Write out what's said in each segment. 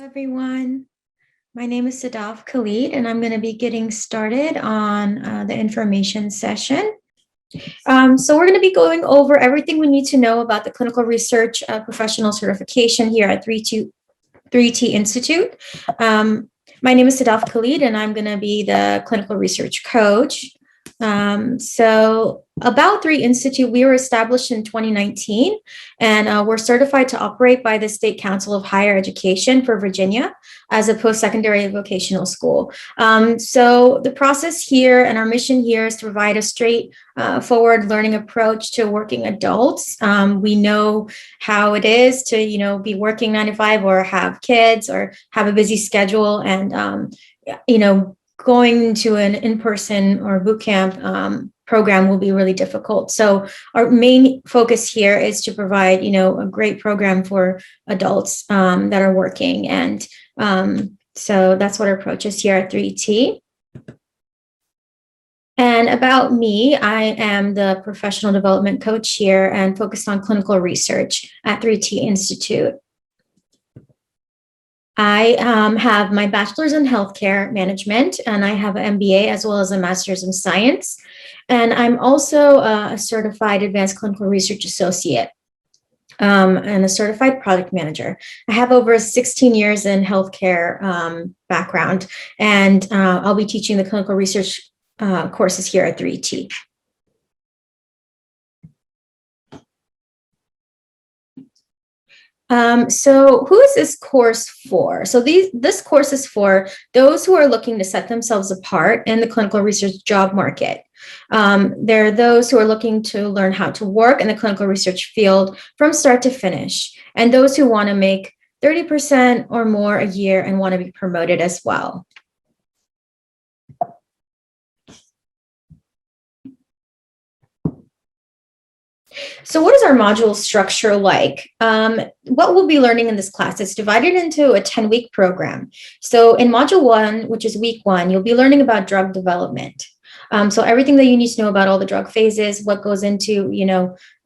Everyone. My name is Sadaf Khalid, and I'm going to be getting started on the information session. So we're going to be going over everything we need to know about the clinical research professional certification here at 3T Institute. My name is Sadaf Khalid, and I'm going to be the clinical research coach. So about 3 Institute, we were established in 2019, and we're certified to operate by the State Council of Higher Education for Virginia as a post-secondary vocational school. So the process here and our mission here is to provide a straightforward learning approach to working adults. We know how it is to, be working 9 to 5 or have kids or have a busy schedule, and, going to an in-person or boot camp program will be really difficult. So our main focus here is to provide, a great program for adults that are working. And so that's what our approach is here at 3T. And about me, I am the professional development coach here and focused on clinical research at 3T Institute. I have my bachelor's in healthcare management, and I have an MBA as well as a master's in science. And I'm also a certified advanced clinical research associate and a certified product manager. I have over 16 years in healthcare background, and I'll be teaching the clinical research courses here at 3T. So who is this course for? So this course is for those who are looking to set themselves apart in the clinical research job market. There are those who are looking to learn how to work in the clinical research field from start to finish, and those who want to make 30% or more a year and want to be promoted as well. So what is our module structure like? What we'll be learning in this class is divided into a 10-week program. So in module 1, which is week 1, you'll be learning about drug development. So everything that you need to know about all the drug phases, what goes into,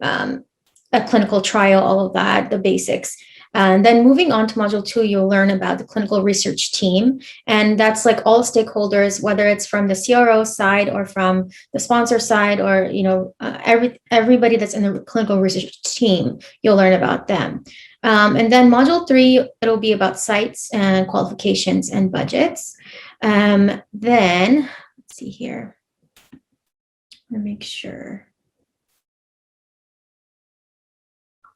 a clinical trial, all of that, the basics. And then moving on to module 2, you'll learn about the clinical research team. And that's like all stakeholders, whether it's from the CRO side or from the sponsor side, or, everybody that's in the clinical research team, you'll learn about them. And then module 3, it'll be about sites and qualifications and budgets. Then let's see here. Let me make sure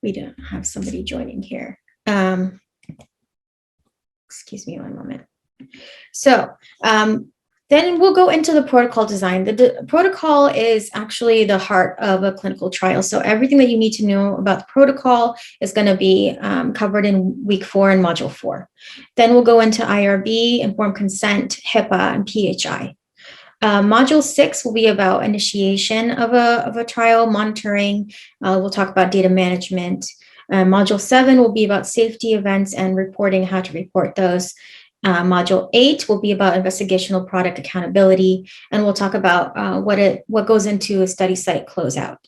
we don't have somebody joining here. Excuse me one moment. So then we'll go into the protocol design. The protocol is actually the heart of a clinical trial. So everything that you need to know about the protocol is going to be covered in week 4 and module 4. Then we'll go into IRB, informed consent, HIPAA, and PHI. Module 6 will be about initiation of a trial, monitoring. We'll talk about data management. Module 7 will be about safety events and reporting, how to report those. Module 8 will be about investigational product accountability, and we'll talk about what goes into a study site closeout.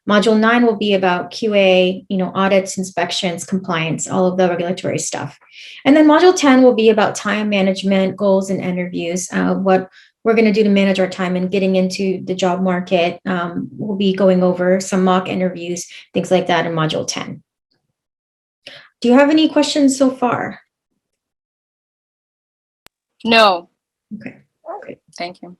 Module 9 will be about QA, audits, inspections, compliance, all of the regulatory stuff. And then module 10 will be about time management, goals, and interviews, what we're going to do to manage our time and getting into the job market. We'll be going over some mock interviews, things like that in module 10. Do you have any questions so far? No. Okay, great. Thank you.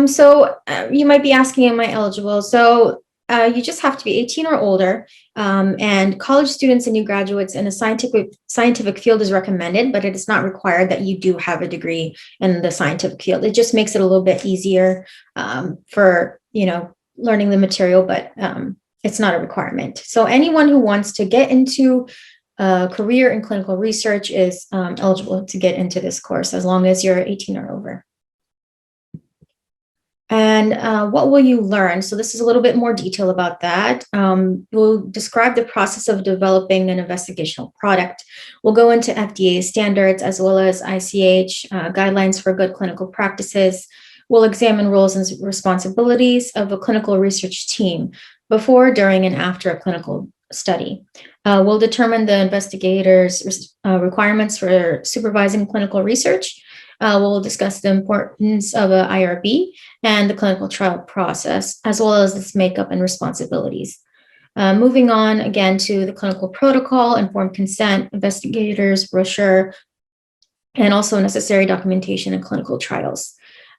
So you might be asking, am I eligible? So you just have to be 18 or older, and college students and new graduates in a scientific field is recommended, but it is not required that you do have a degree in the scientific field. It just makes it a little bit easier for, learning the material, but it's not a requirement. So anyone who wants to get into a career in clinical research is eligible to get into this course as long as you're 18 or over. And what will you learn? So this is a little bit more detail about that. We'll describe the process of developing an investigational product. We'll go into FDA standards as well as ICH guidelines for good clinical practices. We'll examine roles and responsibilities of a clinical research team before, during, and after a clinical study. We'll determine the investigators' requirements for supervising clinical research. We'll discuss the importance of a IRB and the clinical trial process, as well as its makeup and responsibilities. Moving on again to the clinical protocol, informed consent, investigators, brochure, and also necessary documentation in clinical trials.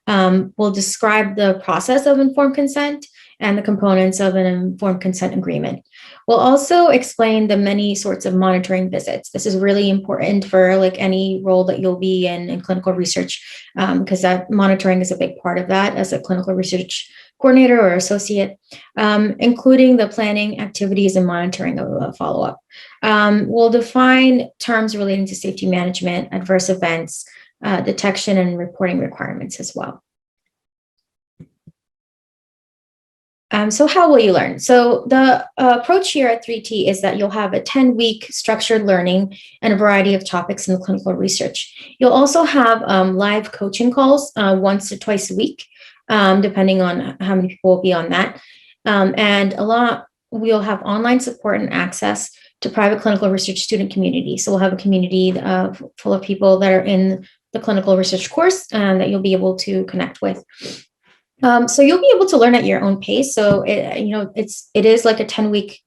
We'll describe the process of informed consent and the components of an informed consent agreement. We'll also explain the many sorts of monitoring visits. This is really important for like any role that you'll be in clinical research, because that monitoring is a big part of that as a clinical research coordinator or associate, including the planning, activities, and monitoring of a follow-up. We'll define terms relating to safety management, adverse events, detection, and reporting requirements as well. So how will you learn? So the approach here at 3T is that you'll have a 10-week structured learning and a variety of topics in the clinical research. You'll also have live coaching calls once or twice a week, depending on how many people will be on that. And we'll have online support and access to private clinical research student community. So we'll have a community full of people that are in the clinical research course that you'll be able to connect with. So you'll be able to learn at your own pace. So it is like a 10-week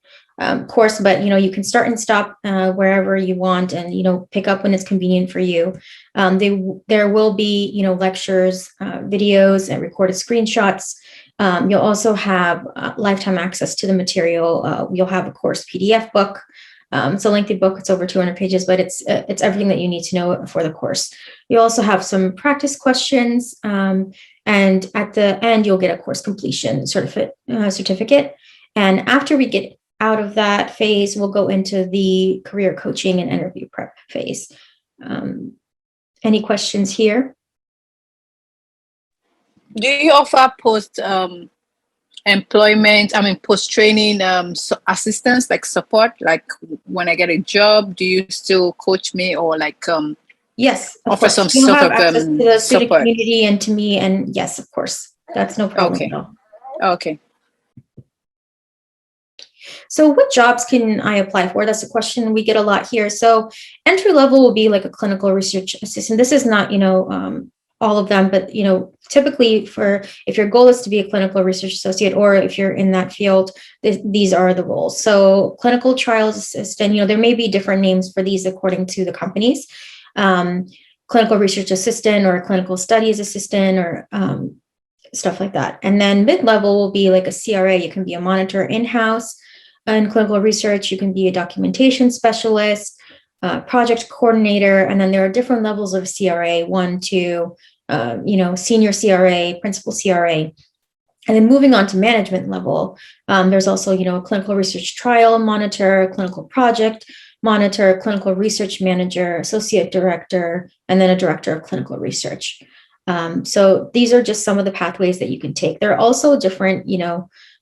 course, but you can start and stop wherever you want, and pick up when it's convenient for you. There will be lectures, videos, and recorded screenshots. You'll also have lifetime access to the material. You'll have a course PDF book. It's a lengthy book. It's over 200 pages, but it's everything that you need to know for the course. You also have some practice questions. And at the end, you'll get a course completion certificate. And after we get out of that phase, we'll go into the career coaching and interview prep phase. Any questions here? Do you offer post-training assistance, like support? Like when I get a job, do you still coach me, or like yes, offer some you'll sort have of access to the student support community and to me, and yes, of course, that's no problem Okay. at all. Okay. So what jobs can I apply for? That's a question we get a lot here. So entry level will be like a clinical research assistant. This is not, all of them, but, typically if your goal is to be a clinical research associate, or if you're in that field, these are the roles. So clinical trials assistant, there may be different names for these according to the companies. Clinical research assistant or clinical studies assistant or stuff like that. And then mid-level will be like a CRA. You can be a monitor in-house in clinical research. You can be a documentation specialist, project coordinator, and then there are different levels of CRA, 1, 2, senior CRA, principal CRA. And then moving on to management level, there's also, a clinical research trial monitor, clinical project monitor, clinical research manager, associate director, and then a director of clinical research. So these are just some of the pathways that you can take. There are also different,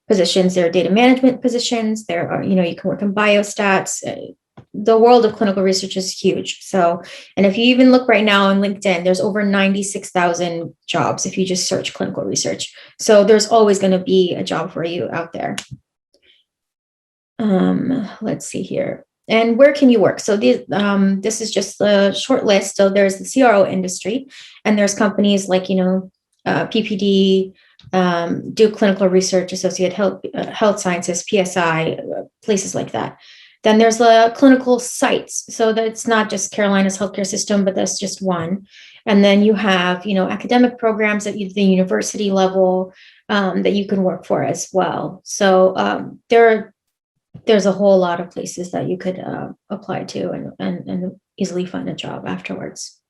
positions. There are data management positions. There are, you can work in biostats. The world of clinical research is huge. So, and if you even look right now on LinkedIn, there's over 96,000 jobs if you just search clinical research. So there's always going to be a job for you out there. Let's see here. And where can you work? So this is just a short list. So there's the CRO industry, and there's companies like, PPD, Duke Clinical Research Associate, Health Sciences, PSI, places like that. Then there's the clinical sites. So that's not just Carolina's healthcare system, but that's just one. And then you have, academic programs at the university level that you can work for as well. So there's a whole lot of places that you could apply to and easily find a job afterwards.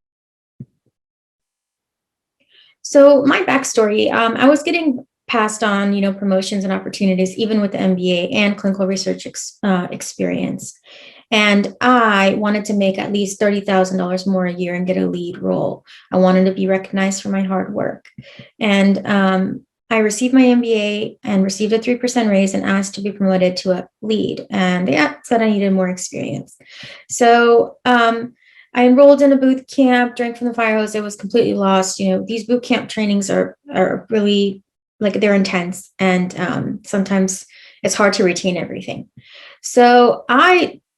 So my backstory, I was getting passed on, promotions and opportunities, even with the MBA and clinical research experience. And I wanted to make at least $30,000 more a year and get a lead role. I wanted to be recognized for my hard work. And I received my MBA and received a 3% raise and asked to be promoted to a lead. And they said I needed more experience. So I enrolled in a boot camp, drank from the fire hose. I was completely lost. These boot camp trainings are really, like, they're intense. And sometimes it's hard to retain everything. So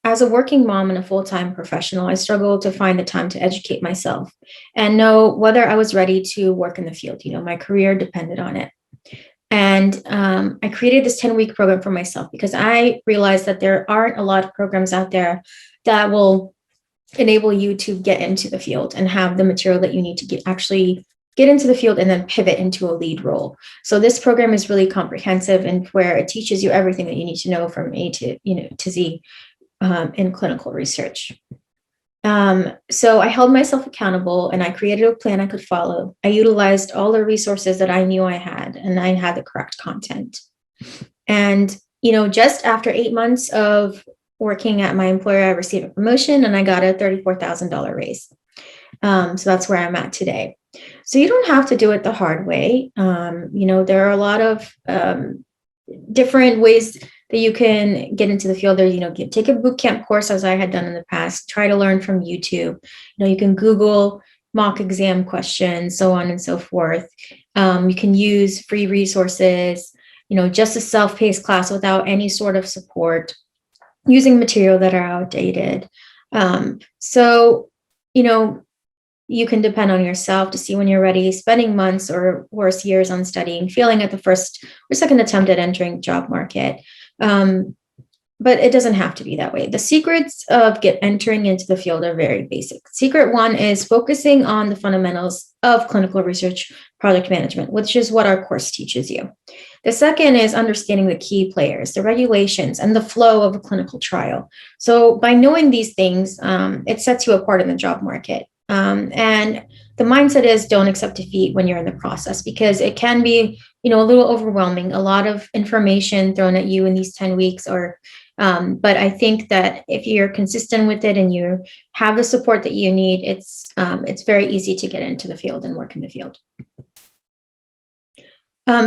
as a working mom and a full-time professional, I struggled to find the time to educate myself and know whether I was ready to work in the field. My career depended on it. And I created this 10-week program for myself because I realized that there aren't a lot of programs out there that will enable you to get into the field and have the material that you need to actually get into the field and then pivot into a lead role. So this program is really comprehensive and where it teaches you everything that you need to know from A to Z in clinical research. So I held myself accountable and I created a plan I could follow. I utilized all the resources that I knew I had, and I had the correct content. And, just after 8 months of working at my employer, I received a promotion and I got a $34,000 raise. So that's where I'm at today. So you don't have to do it the hard way. There are a lot of different ways that you can get into the field. There, take a boot camp course, as I had done in the past. Try to learn from YouTube. You can Google mock exam questions, so on and so forth. You can use free resources. Just a self-paced class without any sort of support, using material that are outdated. So you can depend on yourself to see when you're ready, spending months or worse years on studying, failing at the first or second attempt at entering the job market. But it doesn't have to be that way. The secrets of entering into the field are very basic. Secret one is focusing on the fundamentals of clinical research project management, which is what our course teaches you. The second is understanding the key players, the regulations, and the flow of a clinical trial. So by knowing these things, it sets you apart in the job market. And the mindset is don't accept defeat when you're in the process, because it can be, a little overwhelming, a lot of information thrown at you in these 10 weeks but I think that if you're consistent with it and you have the support that you need, it's very easy to get into the field and work in the field.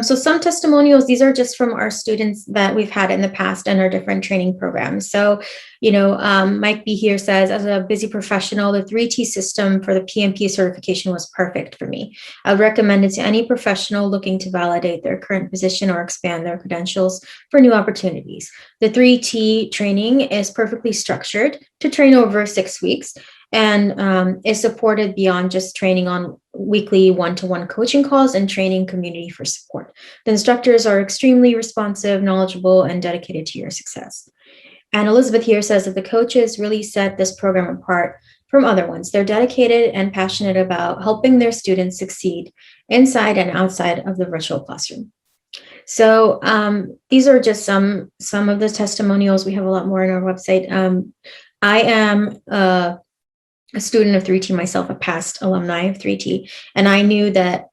So some testimonials, these are just from our students that we've had in the past and our different training programs. So, Mike B here says, as a busy professional, the 3T system for the PMP certification was perfect for me. I would recommend it to any professional looking to validate their current position or expand their credentials for new opportunities. The 3T training is perfectly structured to train over 6 weeks, and is supported beyond just training on weekly one-to-one coaching calls and training community for support. The instructors are extremely responsive, knowledgeable, and dedicated to your success. And Elizabeth here says that the coaches really set this program apart from other ones. They're dedicated and passionate about helping their students succeed inside and outside of the virtual classroom. So these are just some of the testimonials. We have a lot more on our website. I am a student of 3T myself, a past alumni of 3T, and I knew that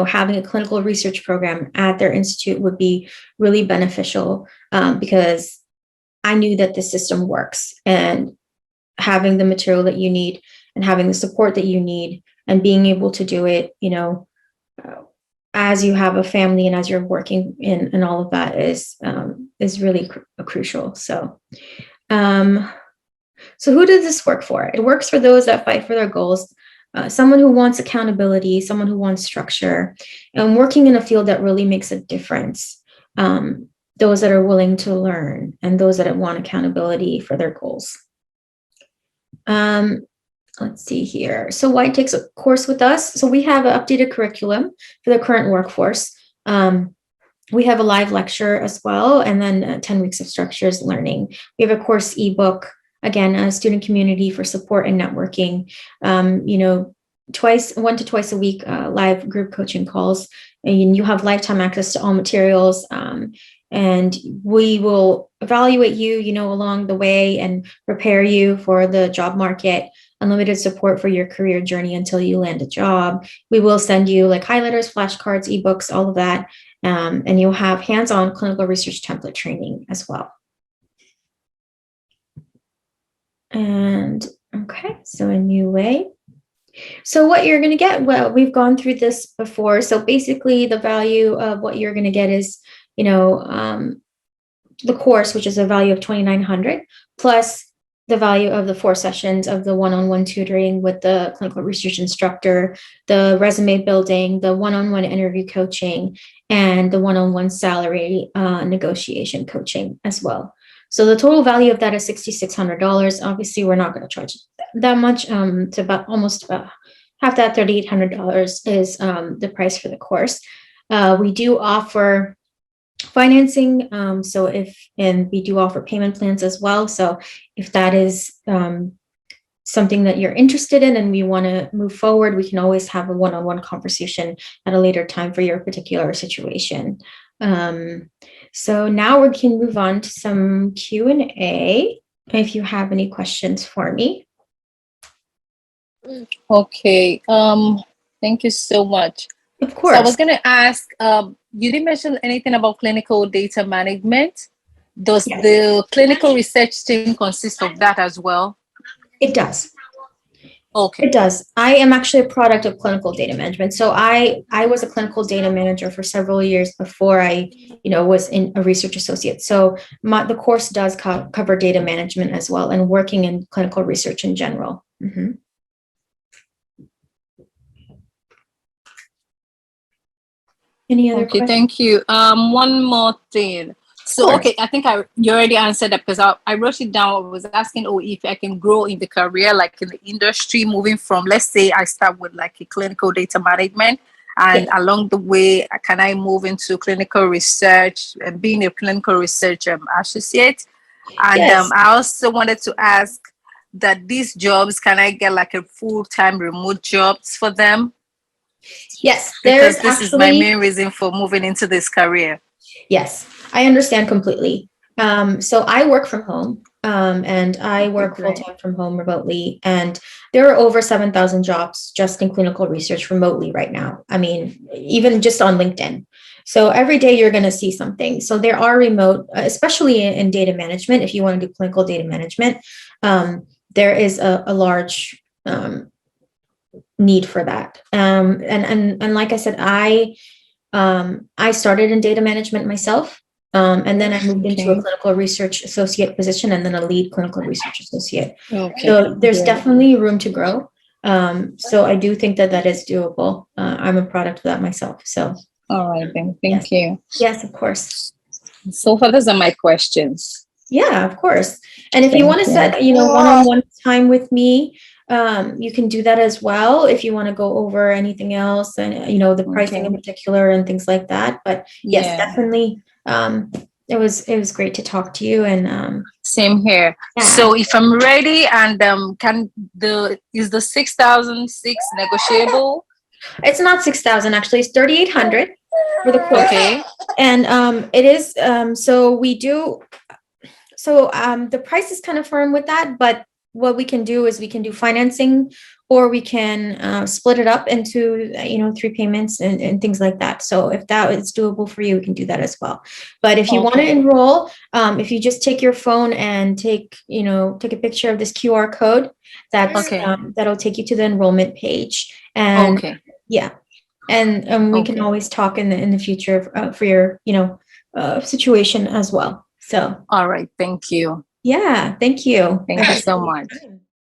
having a clinical research program at their institute would be really beneficial because I knew that the system works, and having the material that you need and having the support that you need and being able to do it, as you have a family and as you're working in and all of that is really crucial. So who does this work for? It works for those that fight for their goals, someone who wants accountability, someone who wants structure, and working in a field that really makes a difference. Those that are willing to learn and those that want accountability for their goals. Let's see here. So why takes a course with us? So we have an updated curriculum for the current workforce. We have a live lecture as well, and then 10 weeks of structures learning. We have a course ebook, again, a student community for support and networking, 1 to twice a week, live group coaching calls, and you have lifetime access to all materials. And we will evaluate you, along the way and prepare you for the job market, unlimited support for your career journey until you land a job. We will send you like highlighters, flashcards, ebooks, all of that. And you'll have hands-on clinical research template training as well. And okay, so a new way. So what you're going to get, well, we've gone through this before. So basically the value of what you're going to get is, the course, which is a value of $2,900 plus the value of the 4 sessions of the one-on-one tutoring with the clinical research instructor, the resume building, the one-on-one interview coaching, and the one-on-one salary negotiation coaching as well. So the total value of that is $6,600. Obviously, we're not going to charge that much. To about almost about half that, $3,800 is the price for the course. We do offer financing. And we do offer payment plans as well. So if that is something that you're interested in and we want to move forward, we can always have a one-on-one conversation at a later time for your particular situation. So now we can move on to some Q&A if you have any questions for me. Okay. Thank you so much. Of course. So I was going to ask, you didn't mention anything about clinical data management. Does the clinical research team consist of that as well? It does. Okay. It does. I am actually a product of clinical data management. So I was a clinical data manager for several years before I, was in a research associate. So the course does cover data management as well and working in clinical research in general. Mm-hmm. Any other questions? Thank you. One more thing. So, okay, I think you already answered that because I wrote it down. I was asking, if I can grow in the career, like in the industry, moving from, let's say I start with like a clinical data management, and along the way, can I move into clinical research and being a clinical research associate? And I also wanted to ask that these jobs, can I get like a full-time remote jobs for them? Yes, because this is my main reason for moving into this career. Yes, I understand completely. So I work from home, and I work full-time from home remotely, and there are over 7,000 jobs just in clinical research remotely right now. I mean, even just on LinkedIn. So every day you're going to see something. So there are remote, especially in data management. If you want to do clinical data management, there is a large need for that. And like I said, I started in data management myself, and then I moved into a clinical research associate position and then a lead clinical research associate. So there's definitely room to grow. So I do think that is doable. I'm a product of that myself. So. All right, then. Thank you. Yes, of course. So far, those are my questions. Yeah, of course. And if you want to set, one-on-one time with me, you can do that as well if you want to go over anything else and, the pricing in particular and things like that. But yes, definitely. It was great to talk to you, and same here. Yeah. So if I'm ready, and is the 6,006 negotiable? It's not 6,000 actually. It's 3,800 for the course. Okay. And it is so we do. So the price is kind of firm with that, but what we can do is we can do financing, or we can split it up into 3 payments and things like that. So if that is doable for you, we can do that as well. But if you want to enroll, if you just take your phone and take a picture of this QR code, that's that'll take you to the enrollment page. And and we can always talk in the future for your situation as well. So all right, thank you. Yeah, thank you. Thank you so much.